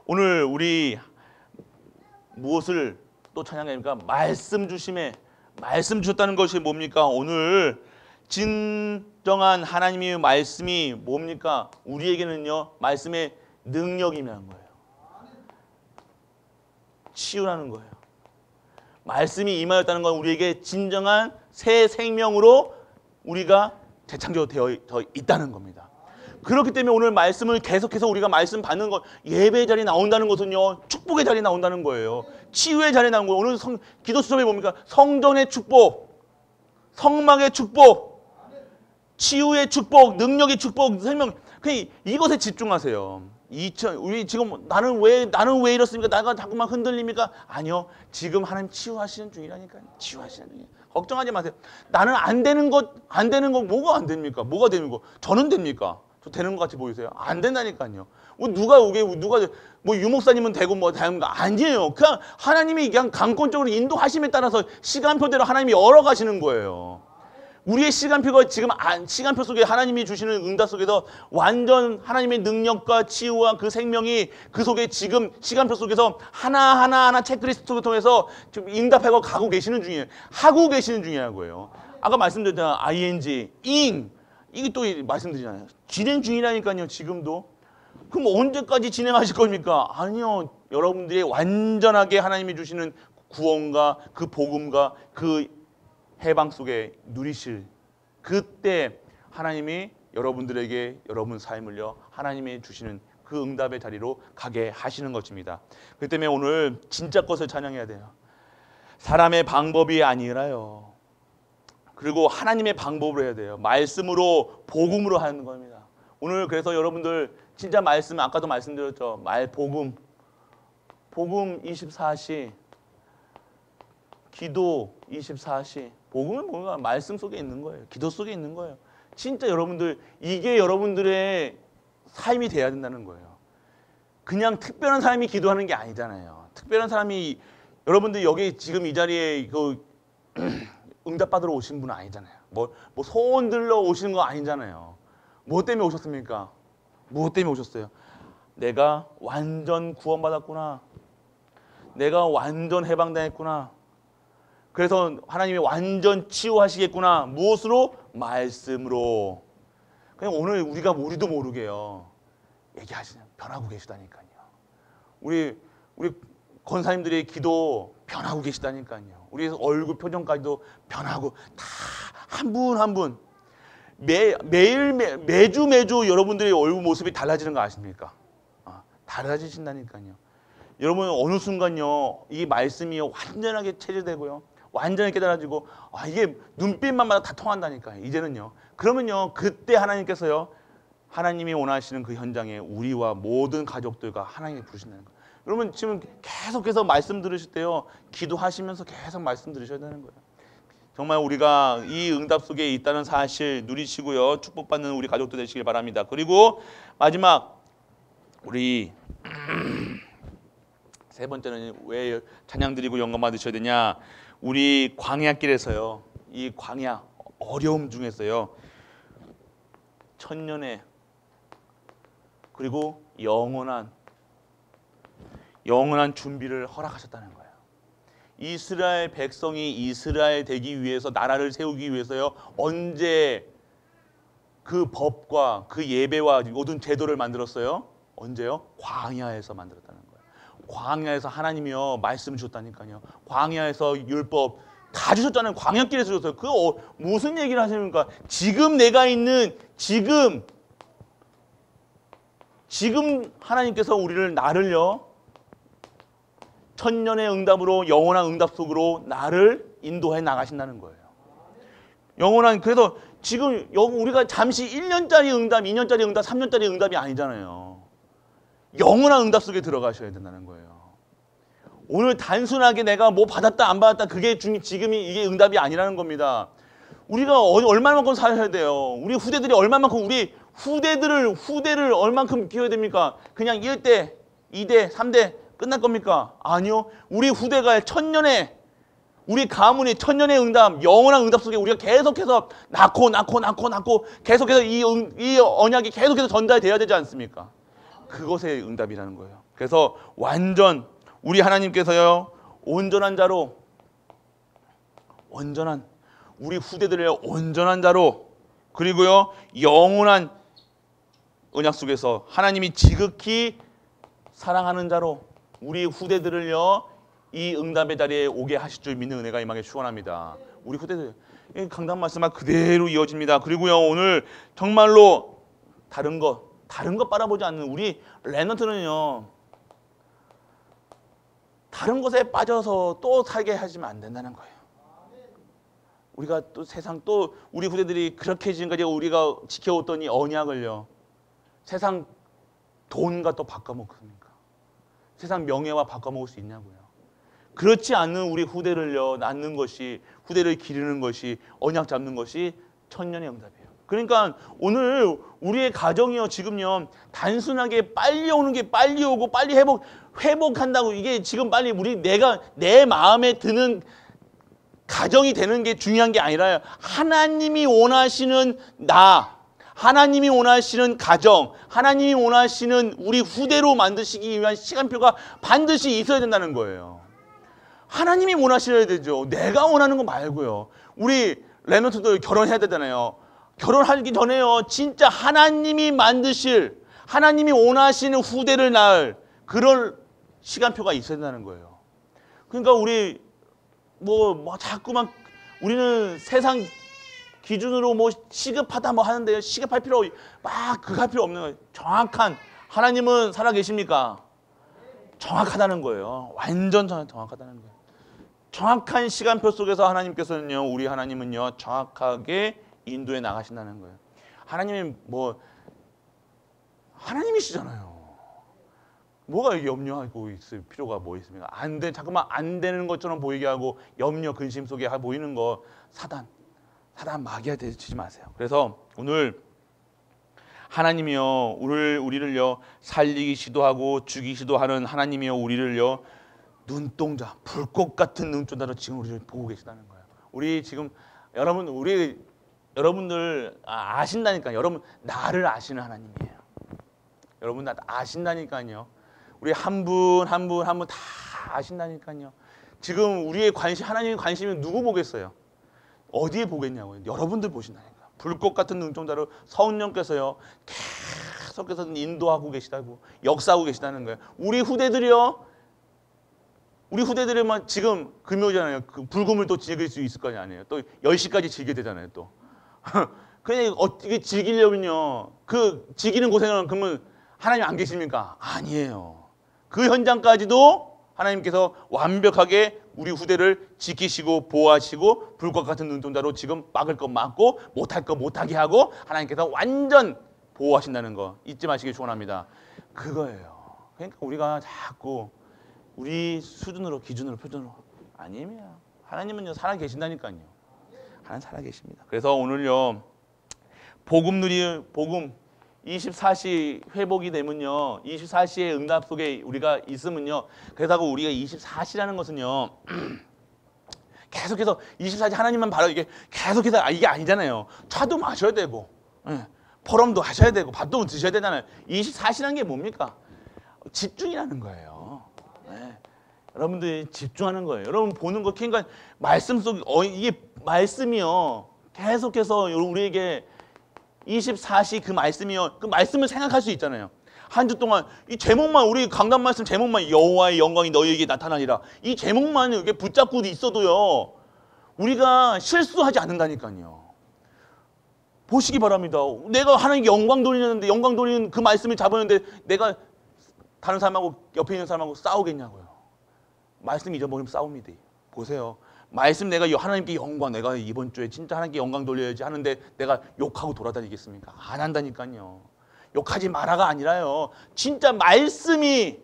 오늘 우리 무엇을 또 찬양합니까? 말씀 주셨다는 것이 뭡니까? 오늘 진정한 하나님의 말씀이 뭡니까? 우리에게는요 말씀의 능력이라는 거예요. 치유라는 거예요. 말씀이 임하였다는 건 우리에게 진정한 새 생명으로 우리가 재창조되어 있다는 겁니다. 그렇기 때문에 오늘 말씀을 계속해서 우리가 말씀 받는 것, 예배의 자리에 나온다는 것은요 축복의 자리에 나온다는 거예요. 치유의 자리에 나온 거예요. 오늘 기도 수업에 뭡니까? 성전의 축복, 성막의 축복, 치유의 축복, 능력의 축복, 설명. 그냥 이것에 집중하세요. 우리 지금 나는 왜 이렇습니까? 나가 자꾸만 흔들립니까? 아니요. 지금 하나님 치유하시는 중이라니까요. 치유하시는 중이에요. 걱정하지 마세요. 나는 안 되는 거 뭐가 안 됩니까? 뭐가 되는 거? 저는 됩니까? 저 되는 것 같이 보이세요? 안 된다니까요. 누가 뭐 유목사님은 되고 뭐 되는 거 아니에요. 그냥 하나님이 그냥 강권적으로 인도하심에 따라서 시간표대로 하나님이 열어가시는 거예요. 우리의 시간표가 지금 시간표 속에 하나님이 주시는 응답 속에서 완전 하나님의 능력과 치유와 그 생명이 그 속에 지금 시간표 속에서 하나 체크리스트를 통해서 지금 응답하고 가고 계시는 중이에요. 하고 계시는 중이라고요. 아까 말씀드렸잖아요. ing, 이게 또 말씀드리잖아요. 진행 중이라니까요. 지금도. 그럼 언제까지 진행하실 겁니까? 아니요. 여러분들이 완전하게 하나님이 주시는 구원과 그 복음과 그 해방 속에 누리실 그때 하나님이 여러분들에게 여러분 삶을요 하나님이 주시는 그 응답의 자리로 가게 하시는 것입니다. 그렇기 때문에 오늘 진짜 것을 찬양해야 돼요. 사람의 방법이 아니라요. 그리고 하나님의 방법으로 해야 돼요. 말씀으로 복음으로 하는 겁니다. 오늘 그래서 여러분들 진짜 말씀 아까도 말씀드렸죠. 복음 24시 기도 24시 복음은 뭔가 말씀 속에 있는 거예요. 기도 속에 있는 거예요. 진짜 여러분들 이게 여러분들의 삶이 돼야 된다는 거예요. 그냥 특별한 사람이 기도하는 게 아니잖아요. 특별한 사람이 여러분들 여기 지금 이 자리에 그 응답받으러 오신 분은 아니잖아요. 뭐 소원 들러 오시는 거 아니잖아요. 뭐 때문에 오셨습니까? 뭐 때문에 오셨어요? 내가 완전 구원받았구나. 내가 완전 해방당했구나. 그래서 하나님이 완전 치유하시겠구나. 무엇으로? 말씀으로. 그냥 오늘 우리도 모르게요. 얘기하시는 변하고 계시다니까요. 우리 권사님들의 기도 변하고 계시다니까요. 우리 얼굴 표정까지도 변하고 다 한 분 한 분 매주 여러분들의 얼굴 모습이 달라지는 거 아십니까? 달라지신다니까요. 여러분 어느 순간요 이 말씀이 완전하게 체제되고요. 완전히 깨달아지고 이게 눈빛만 마다 다 통한다니까요. 이제는요. 그러면요 그때 하나님께서요 하나님이 원하시는 그 현장에 우리와 모든 가족들과 하나님이 부르신다는 거예요. 여러분 지금 계속해서 말씀 들으실 때요 기도하시면서 계속 말씀 들으셔야 되는 거예요. 정말 우리가 이 응답 속에 있다는 사실 누리시고요 축복받는 우리 가족들 되시길 바랍니다. 그리고 마지막 우리 세 번째는 왜 찬양 드리고 영광 받으셔야 되냐? 우리 광야길에서요 이 광야 어려움 중에서요 천년의 그리고 영원한 준비를 허락하셨다는 거예요. 이스라엘 백성이 이스라엘 되기 위해서 나라를 세우기 위해서요 언제 그 법과 그 예배와 모든 제도를 만들었어요? 언제요? 광야에서 만들었다는 거예요. 광야에서 하나님이요 말씀 주셨다니까요. 광야에서 율법 다 주셨잖아요. 광야길에서 주셨어요. 그 무슨 얘기를 하십니까? 지금 내가 있는 지금 하나님께서 나를요 천년의 응답으로 영원한 응답 속으로 나를 인도해 나가신다는 거예요. 영원한 그래서 지금 우리가 잠시 1년짜리 응답, 2년짜리 응답, 3년짜리 응답이 아니잖아요. 영원한 응답 속에 들어가셔야 된다는 거예요. 오늘 단순하게 내가 뭐 받았다 안 받았다 그게 지금이 이게 응답이 아니라는 겁니다. 우리가 얼마만큼 살아야 돼요. 우리 후대들이 얼마만큼 우리 후대를 얼만큼 키워야 됩니까? 그냥 1대, 2대, 3대 끝날 겁니까? 아니요. 우리 후대가 천년의 우리 가문이 천년의 응답, 영원한 응답 속에 우리가 계속해서 낳고 계속해서 이 언약이 계속해서 전달돼야 되지 않습니까? 그것의 응답이라는 거예요. 그래서 완전 우리 하나님께서요 온전한 자로 우리 후대들의 온전한 자로 그리고요 영원한 언약 속에서 하나님이 지극히 사랑하는 자로 우리 후대들을요 이 응답의 자리에 오게 하실 줄 믿는 은혜가 임하게 축원합니다. 우리 후대들 강단 말씀만 그대로 이어집니다. 그리고요 오늘 정말로 다른 것 바라보지 않는 우리 렘넌트는요 다른 것에 빠져서 또 살게 하시면 안 된다는 거예요. 우리가 또 세상 또 우리 후대들이 그렇게 지금까지 우리가 지켜왔던 이 언약을요 세상 돈과 또 바꿔먹습니까? 세상 명예와 바꿔먹을 수 있냐고요. 그렇지 않는 우리 후대를요 낳는 것이 후대를 기르는 것이 언약 잡는 것이 천년의 응답이에요. 그러니까 오늘 우리의 가정이요 지금요 단순하게 빨리 오는 게 빨리 오고 빨리 회복한다고 이게 지금 빨리 내 마음에 드는 가정이 되는 게 중요한 게 아니라요. 하나님이 원하시는 하나님이 원하시는 가정, 하나님이 원하시는 우리 후대로 만드시기 위한 시간표가 반드시 있어야 된다는 거예요. 하나님이 원하셔야 되죠. 내가 원하는 거 말고요. 우리 렘넌트들 결혼해야 되잖아요. 결혼하기 전에요. 진짜 하나님이 만드실, 하나님이 원하시는 후대를 낳을 그런 시간표가 있어야 된다는 거예요. 그러니까 우리 자꾸만 우리는 세상 기준으로 시급하다 하는데요. 시급할 필요 할 필요 없는 거예요. 정확한 하나님은 살아 계십니까? 정확하다는 거예요. 완전 정확하다는 거예요. 정확한 시간표 속에서 하나님께서는요, 우리 하나님은요, 정확하게 인도해 나가신다는 거예요. 하나님이 하나님이시잖아요. 뭐가 염려하고 있을 필요가 있습니까? 자꾸만 안 되는 것처럼 보이게 하고 염려, 근심 속에 보이는 거 사단 마귀가 되지 마세요. 그래서 오늘 하나님이요 우리를요 살리기 시도하고 죽이기 시도하는 하나님이요 우리를요 불꽃 같은 눈동자로 지금 우리를 보고 계시다는 거예요. 우리 지금 여러분 우리 여러분들 아신다니까요. 여러분 나를 아시는 하나님이에요. 여러분 나 아신다니까요. 우리 한 분 한 분 한 분 다 아신다니까요. 지금 우리의 관심, 하나님의 관심이 누구 보겠어요? 어디에 보겠냐고요? 여러분들 보신다니까. 불꽃 같은 눈동자로 성령께서요 계속해서 인도하고 계시다고, 역사하고 계시다는 거예요. 우리 후대들이요, 우리 후대들이면 지금 금요잖아요. 그 불금을 또 즐길 수 있을 거 아니에요. 또 10시까지 즐게 되잖아요. 또 그냥 어떻게 즐기려면요, 그 즐기는 고생은 그러면 하나님 안 계십니까? 아니에요. 그 현장까지도 하나님께서 완벽하게 우리 후대를 지키시고 보호하시고 불꽃 같은 눈동자로 지금 막을 거 막고 못할 거 못하게 하고 하나님께서 완전 보호하신다는 거 잊지 마시길 축원합니다. 그거예요. 그러니까 우리가 자꾸 우리 수준으로, 기준으로, 표준으로 아니에요. 하나님은요 살아 계신다니까요. 하나님 살아 계십니다. 그래서 오늘요 복음 24시 회복이 되면요, 24시의 응답 속에 우리가 있으면요, 그래서 우리가 24시라는 것은요 계속해서 24시 하나님만 바로 이게 계속해서 이게 아니잖아요. 차도 마셔야 되고, 포럼도 하셔야 되고, 밥도 드셔야 되잖아요. 24시라는 게 뭡니까? 집중이라는 거예요. 여러분들이 집중하는 거예요. 여러분 보는 거, 그러니까 말씀 속 이게 말씀이요 계속해서 우리에게 24시 그 말씀이요, 그 말씀을 생각할 수 있잖아요. 한 주 동안 이 제목만, 우리 강단 말씀 제목만 여호와의 영광이 너희에게 나타나리라, 이 제목만 이렇게 붙잡고 있어도요 우리가 실수하지 않는다니까요. 보시기 바랍니다. 내가 하나님께 영광 돌리는데, 영광 돌리는 그 말씀을 잡았는데 내가 다른 사람하고, 옆에 있는 사람하고 싸우겠냐고요. 말씀 잊어버리면 싸웁니다. 보세요. 말씀 내가 하나님께 영광, 내가 이번 주에 진짜 하나님께 영광 돌려야지 하는데 내가 욕하고 돌아다니겠습니까? 안 한다니까요. 욕하지 마라가 아니라요, 진짜 말씀이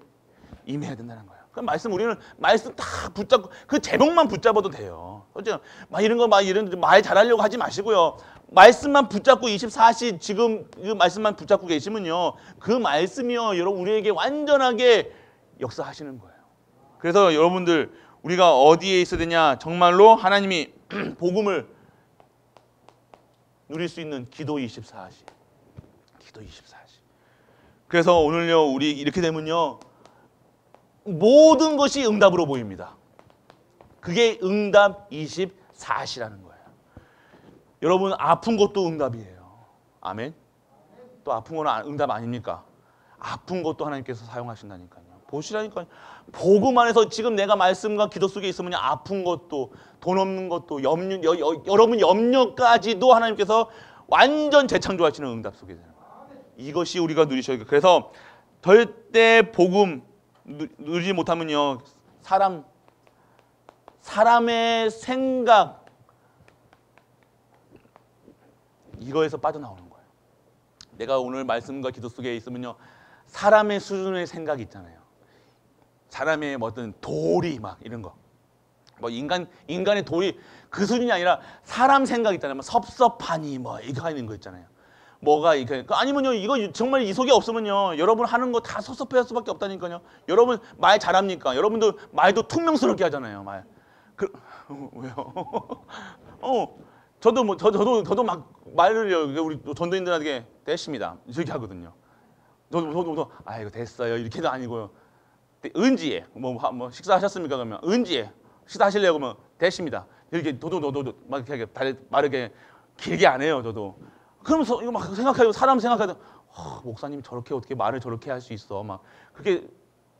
임해야 된다는 거예요. 그 말씀, 우리는 말씀 다 붙잡고 그 제목만 붙잡아도 돼요. 어째 막 이런 거 막 이런 말 잘하려고 하지 마시고요. 말씀만 붙잡고 24시 지금 그 말씀만 붙잡고 계시면요, 그 말씀이요 여러분 우리에게 완전하게 역사하시는 거예요. 그래서 여러분들 우리가 어디에 있어야 되냐? 정말로 하나님이 복음을 누릴 수 있는 기도 24시. 기도 24시. 그래서 오늘요 우리 이렇게 되면요 모든 것이 응답으로 보입니다. 그게 응답 24시라는 거예요. 여러분 아픈 것도 응답이에요. 아멘. 또 아픈 건 응답 아닙니까? 아픈 것도 하나님께서 사용하신다니까요. 보시라니까요. 복음 안에서 지금 내가 말씀과 기도 속에 있으면 아픈 것도, 돈 없는 것도, 여러분 염려까지도 하나님께서 완전 재창조하시는 응답 속에 되는 거예요. 이것이 우리가 누리셔야 돼요. 그래서 절대 복음 누리지 못하면요 사람의 생각 이거에서 빠져나오는 거예요. 내가 오늘 말씀과 기도 속에 있으면요 사람의 수준의 생각이 있잖아요. 사람의 어떤 도리 막 이런 거, 뭐 인간의 도리 그 수준이 아니라 사람 생각 있잖아요. 뭐 섭섭하니 뭐 이거 하는 거 있잖아요. 뭐가 이렇게 아니면요 이거 정말 이 속에 없으면요 여러분 하는 거 다 섭섭해할 수밖에 없다니까요. 여러분 말 잘합니까? 여러분도 말도 퉁명스럽게 하잖아요. 왜요? 저도 막 말을 우리 전도인들에게 됐습니다 이렇게 하거든요. 저도 이거 됐어요 이렇게도 아니고요. 은지에 뭐 식사하셨습니까? 그러면 은지에 식사하실래요? 그러면 됐습니다. 이렇게 도도 막 이렇게 말을 길게 안 해요. 저도 그러면서 이거 막 생각해요. 사람 생각하다 목사님 저렇게 어떻게 말을 저렇게 할 수 있어? 막 그렇게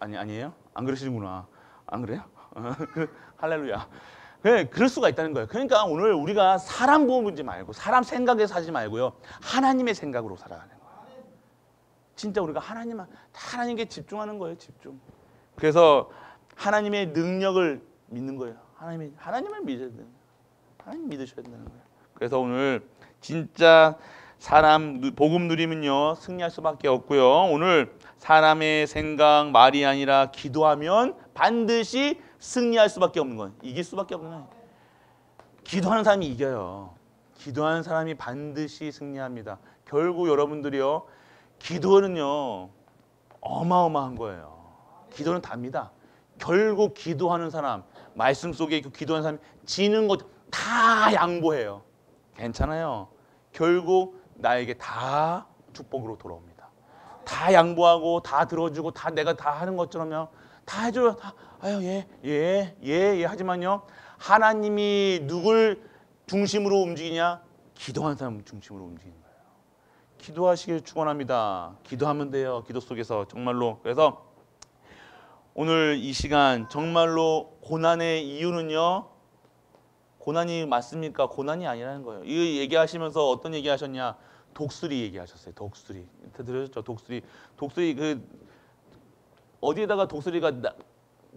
아니에요? 안 그러시는구나. 안 그래요? 할렐루야. 그럴 수가 있다는 거예요. 그러니까 오늘 우리가 사람 보지 말고 사람 생각에 살지 말고요 하나님의 생각으로 살아가는 거예요. 진짜 우리가 하나님께 집중하는 거예요. 집중. 그래서 하나님의 능력을 믿는 거예요. 하나님을 믿어야 돼요. 하나님 믿으셔야 된다는 거예요. 그래서 오늘 진짜 사람 복음 누리면요 승리할 수밖에 없고요. 오늘 사람의 생각 말이 아니라 기도하면 반드시 승리할 수밖에 없는 건, 이길 수밖에 없는 거예요. 기도하는 사람이 이겨요. 기도하는 사람이 반드시 승리합니다. 결국 여러분들이요 기도는요 어마어마한 거예요. 기도는 답니다. 결국 기도하는 사람, 말씀 속에 기도하는 사람이 지는 것 다 양보해요. 괜찮아요. 결국 나에게 다 축복으로 돌아옵니다. 다 양보하고 다 들어주고 다 내가 다 하는 것처럼요. 다 해줘요. 다 아유 예 하지만요. 하나님이 누굴 중심으로 움직이냐? 기도하는 사람 중심으로 움직이는 거예요. 기도하시길 축원합니다. 기도하면 돼요. 기도 속에서 정말로. 그래서 오늘 이 시간 정말로 고난의 이유는요. 고난이 맞습니까? 고난이 아니라는 거예요. 이 얘기하시면서 어떤 얘기하셨냐? 독수리 얘기하셨어요. 독수리. 들으셨죠? 독수리. 독수리 그 어디에다가 독수리가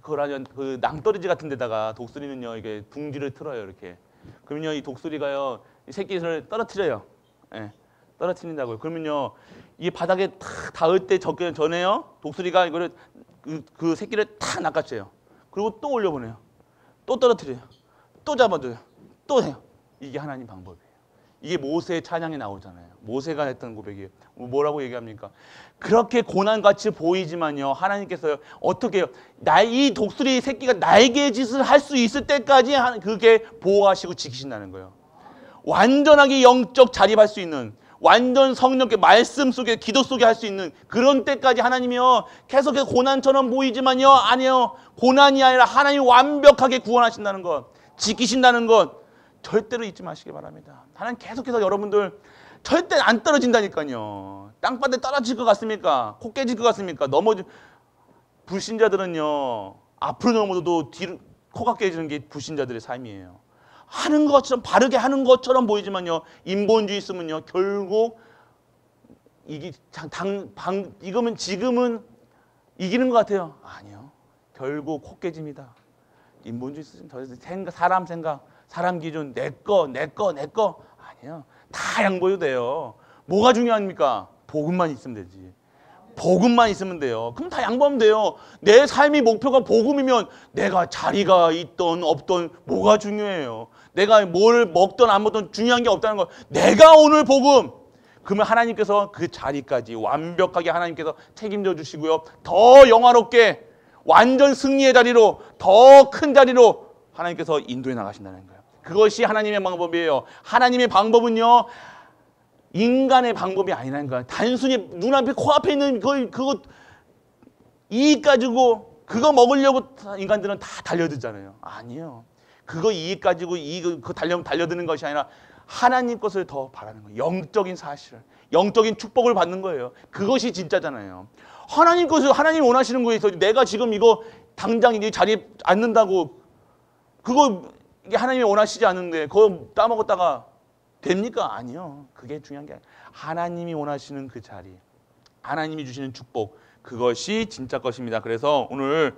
그러면 그 낭떠러지 같은 데다가 독수리는요. 이게 둥지를 틀어요. 이렇게. 그러면요. 이 독수리가요. 이 새끼를 떨어뜨려요. 예. 떨어뜨린다고요. 그러면요. 이 바닥에 탁 닿을 때 전에요. 독수리가 이거를 그 새끼를 탁 낚아채요. 그리고 또 올려보내요. 또 떨어뜨려요. 또 잡아줘요. 또 해요. 이게 하나님 방법이에요. 이게 모세의 찬양에 나오잖아요. 모세가 했던 고백이에요. 뭐라고 얘기합니까? 그렇게 고난같이 보이지만요. 하나님께서요. 어떻게 해요? 이 독수리 새끼가 날개 짓을 할 수 있을 때까지 그게 보호하시고 지키신다는 거예요. 완전하게 영적 자립할 수 있는 완전 성령의 말씀 속에 기도 속에 할 수 있는 그런 때까지 하나님이요. 계속해서 고난처럼 보이지만요. 아니요. 고난이 아니라 하나님이 완벽하게 구원하신다는 것. 지키신다는 것. 절대로 잊지 마시기 바랍니다. 하나님 계속해서 여러분들 절대 안 떨어진다니까요. 땅바닥에 떨어질 것 같습니까? 코 깨질 것 같습니까? 불신자들은요. 앞으로 넘어져도 뒤로 코가 깨지는 게 불신자들의 삶이에요. 하는 것처럼 바르게 하는 것처럼 보이지만요. 인본주의 있으면요. 결국 이거면 지금은 이기는 것 같아요. 아니요. 결국 코 깨집니다. 인본주의 있으면 사람 생각, 사람 기준 내 거 아니에요. 다 양보해도 돼요. 뭐가 중요합니까? 복음만 있으면 되지. 복음만 있으면 돼요. 그럼 다 양보하면 돼요. 내 삶의 목표가 복음이면 내가 자리가 있던 없던 뭐가 중요해요. 내가 뭘 먹던 안 먹던 중요한 게 없다는 거. 내가 오늘 복음. 그러면 하나님께서 그 자리까지 완벽하게 하나님께서 책임져 주시고요. 더 영화롭게 완전 승리의 자리로 더 큰 자리로 하나님께서 인도해 나가신다는 거예요. 그것이 하나님의 방법이에요. 하나님의 방법은요. 인간의 방법이 아니라는 거야. 단순히 눈앞에 코앞에 있는 그거 이익 가지고 그거 먹으려고 인간들은 다 달려들잖아요. 아니에요. 그거 이익 가지고 그거 달려드는 것이 아니라 하나님 것을 더 바라는 거예요. 영적인 사실을, 영적인 축복을 받는 거예요. 그것이 진짜잖아요. 하나님 것을 하나님 원하시는 거에 있어. 내가 지금 이거 당장 이 자리에 앉는다고 그거 이게 하나님이 원하시지 않는데 그거 따먹었다가 됩니까? 아니요. 그게 중요한 게 아니에요. 하나님이 원하시는 그 자리, 하나님이 주시는 축복, 그것이 진짜 것입니다. 그래서 오늘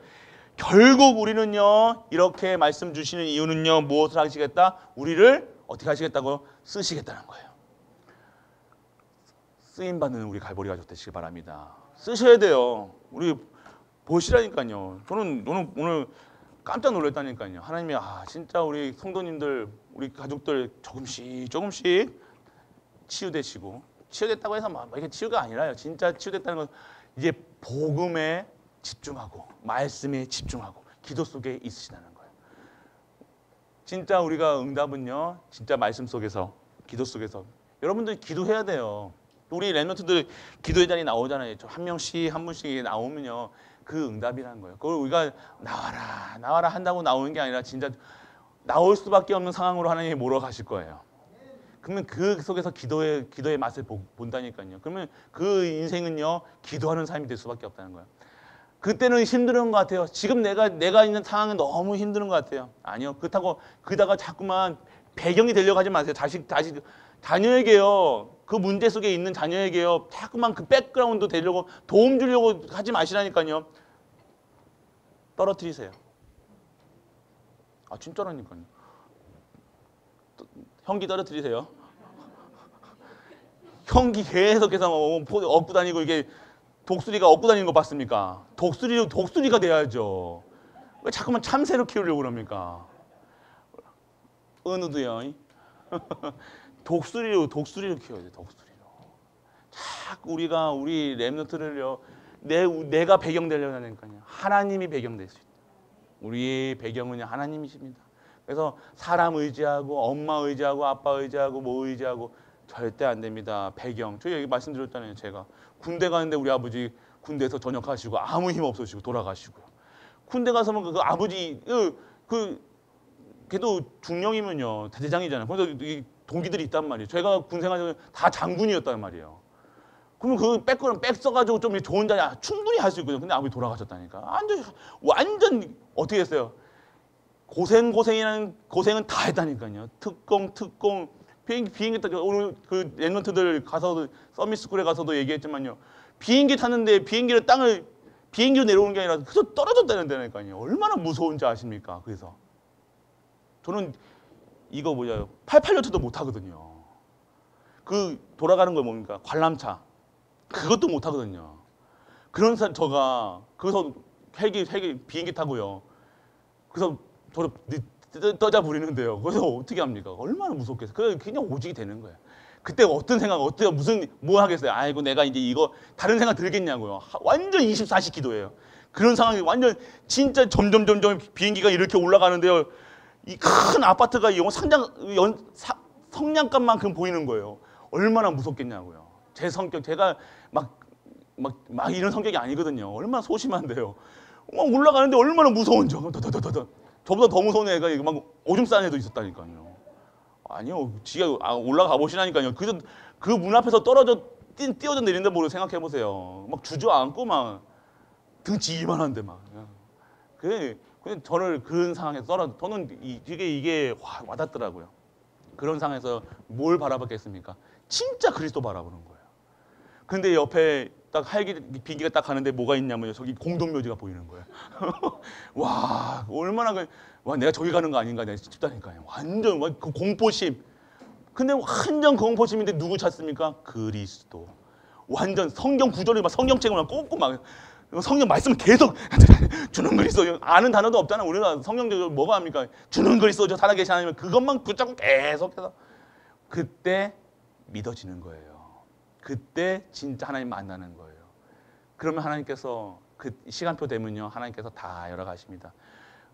결국 우리는요. 이렇게 말씀 주시는 이유는요. 무엇을 하시겠다? 우리를 어떻게 하시겠다고? 쓰시겠다는 거예요. 쓰임받는 우리 갈보리 가족 되시길 바랍니다. 쓰셔야 돼요. 우리 보시라니까요. 저는 오늘 깜짝 놀랐다니까요. 하나님이 진짜 우리 성도님들, 우리 가족들 조금씩 치유되시고 치유됐다고 해서 막 이게 치유가 아니라요. 진짜 치유됐다는 건 이제 복음에 집중하고 말씀에 집중하고 기도 속에 있으시다는 거예요. 진짜 우리가 응답은요. 진짜 말씀 속에서 기도 속에서 여러분들 기도해야 돼요. 우리 랩런트들 기도의 자리에 나오잖아요. 한 명씩 한 분씩 나오면요. 그 응답이라는 거예요. 그걸 우리가 나와라 한다고 나오는 게 아니라 진짜 나올 수밖에 없는 상황으로 하나님이 몰아가실 거예요. 그러면 그 속에서 기도의 맛을 본다니까요. 그러면 그 인생은요. 기도하는 삶이 될 수밖에 없다는 거예요. 그때는 힘든 것 같아요. 지금 내가 있는 상황은 너무 힘든 것 같아요. 아니요. 그렇다고 그다가 자꾸만 배경이 되려고 하지 마세요. 자녀에게요. 그 문제 속에 있는 자녀에게요. 자꾸만 그 백그라운드 되려고 도움 주려고 하지 마시라니까요. 떨어뜨리세요. 진짜라니까요. 형기 떨어뜨리세요. 형기 계속해서 업고 다니고 이게 독수리가 업고 다니는 거 봤습니까? 독수리가 돼야죠. 왜 자꾸만 참새로 키우려고 그럽니까? 은우도요. 독수리로 키워야 돼. 독수리로. 자꾸 우리 랩런트를요. 내가 배경 되려고 하니까요. 하나님이 배경 될 수 있다. 우리의 배경은 하나님이십니다. 그래서 사람 의지하고 엄마 의지하고 아빠 의지하고 뭐 의지하고 절대 안 됩니다. 배경. 저 얘기 말씀드렸잖아요. 제가 군대 가는데 우리 아버지 군대에서 전역하시고 아무 힘 없으시고 돌아가시고요. 군대 가서면 그 아버지 걔도 중령이면요 대대장이잖아요. 그래서 이 동기들이 있단 말이에요. 제가 군 생활 다 장군이었단 말이에요. 그러면 그 백그라운드 백 써가지고 좀 좋은 자리 충분히 할 수 있거든요. 근데 아버지 돌아가셨다니까. 완전 어떻게 했어요? 고생이라는 고생은 다 했다니까요. 특공 비행기 타고 오늘 그 랩런트들 가서 서밋스쿨에 가서도 얘기했지만요. 비행기 탔는데 비행기로 내려오는 게 아니라 그저 떨어졌다는데니까요. 얼마나 무서운지 아십니까? 그래서 저는 이거 뭐냐 88년차도 못 하거든요. 그 돌아가는 거 뭡니까? 관람차 그것도 못 하거든요. 그런 저가 그래서 비행기 타고요. 그래서 저를 떠자 부리는데요. 그래서 어떻게 합니까? 얼마나 무섭겠어요. 그냥 오직이 되는 거예요. 그때 어떤 생각, 뭐 하겠어요? 아이고, 내가 이제 이거 다른 생각 들겠냐고요. 완전 24시 기도예요. 그런 상황이 완전 진짜 점점 비행기가 이렇게 올라가는데요. 이 큰 아파트가 성냥갑만큼 보이는 거예요. 얼마나 무섭겠냐고요. 제 성격, 제가 막 이런 성격이 아니거든요. 얼마나 소심한데요. 막 올라가는데 얼마나 무서운지. 저보다 더 무서운 애가 막 오줌 싸는 애도 있었다니까요. 아니요, 지가 올라가 보시라니까요. 그 문 앞에서 뛰어져 내린다 모르고 생각해 보세요. 막 주저앉고 막 등치 이만한데 막. 그냥 저를 그런 상황에서 저는 이게 와닿더라고요. 그런 상황에서 뭘 바라봤겠습니까? 진짜 그리스도 바라보는 거예요. 근데 옆에 딱 비행기가 딱 가는데 뭐가 있냐면요. 저기 공동묘지가 보이는 거예요. 와, 얼마나 내가 저기 가는 거 아닌가 내가 싶다니까요. 완전 그 공포심. 근데 완전 공포심인데 누구 찾습니까? 그리스도. 완전 성경 구절을 성경책을 꽂고 성경 말씀 계속 주는 그리스도 아는 단어도 없잖아. 우리가 성경적으로 뭐가 합니까? 주는 그리스도 저 살아계신 하나님 그것만 붙잡고 계속해서 그때 믿어지는 거예요. 그때 진짜 하나님 만나는 거예요. 그러면 하나님께서 그 시간표 되면요 하나님께서 다 열어가십니다.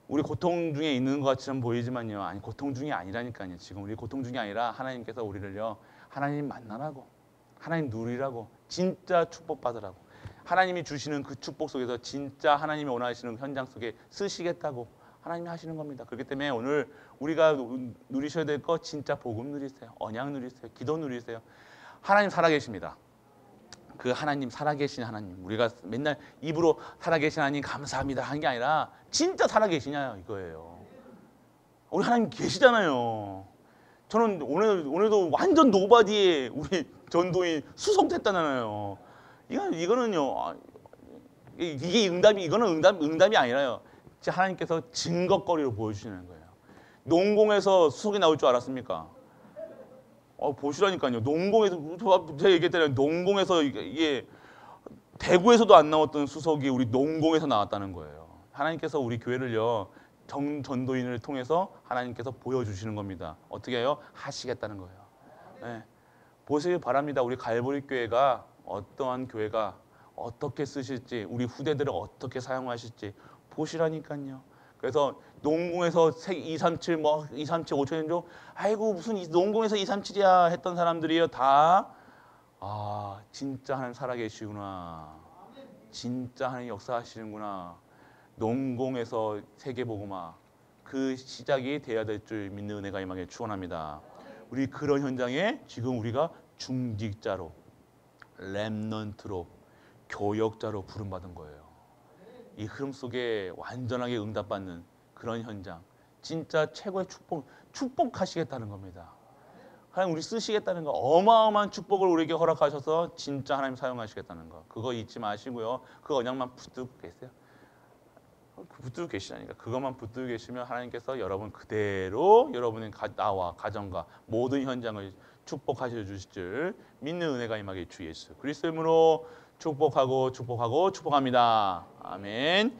우리 고통 중에 있는 것 같이 보이지만요 아니 고통 중이 아니라니까요. 지금 우리 고통 중이 아니라 하나님께서 우리를요 하나님 만나라고 하나님 누리라고 진짜 축복받으라고 하나님이 주시는 그 축복 속에서 진짜 하나님이 원하시는 현장 속에 쓰시겠다고 하나님이 하시는 겁니다. 그렇기 때문에 오늘 우리가 누리셔야 될 거 진짜 복음 누리세요. 언약 누리세요. 기도 누리세요. 하나님 살아계십니다. 그 하나님 살아계신 하나님 우리가 맨날 입으로 살아계신 하나님 감사합니다 하는 게 아니라 진짜 살아계시냐 이거예요. 우리 하나님 계시잖아요. 저는 오늘도 완전 노바디에 우리 전도인 수송됐다잖아요. 이거는요 이게 이거는 응답이 아니라요. 하나님께서 증거거리로 보여주시는 거예요. 농공에서 수송이 나올 줄 알았습니까? 보시라니까요. 농공에서 제가 얘기했잖아요. 농공에서 이게 대구에서도 안 나왔던 수석이 우리 농공에서 나왔다는 거예요. 하나님께서 우리 교회를요 전도인을 통해서 하나님께서 보여주시는 겁니다. 어떻게 해요? 하시겠다는 거예요. 네. 보시길 바랍니다. 우리 갈보리 교회가 어떠한 교회가 어떻게 쓰실지 우리 후대들을 어떻게 사용하실지 보시라니까요. 그래서 농공에서 237 237 5천년조 아이고 무슨 농공에서 237이야 했던 사람들이요 다 진짜 하나님 살아계시구나. 진짜 하나님 역사하시는구나. 농공에서 세계복음화 그 시작이 돼야 될 줄 믿는 은혜가 임하게 축원합니다. 우리 그런 현장에 지금 우리가 중직자로 렘넌트로 교역자로 부름받은 거예요. 이 흐름 속에 완전하게 응답받는 그런 현장 진짜 최고의 축복하시겠다는 겁니다. 하나님 우리 쓰시겠다는 거 어마어마한 축복을 우리에게 허락하셔서 진짜 하나님 사용하시겠다는 거 그거 잊지 마시고요. 그 언약만 붙들고 계세요. 붙들고 계시다니까. 그것만 붙들고 계시면 하나님께서 여러분 그대로 여러분의 나와 가정과 모든 현장을 축복하셔 주실 줄 믿는 은혜가 임하게 주 예수 그리스도 이름으로 축복합니다. 아멘.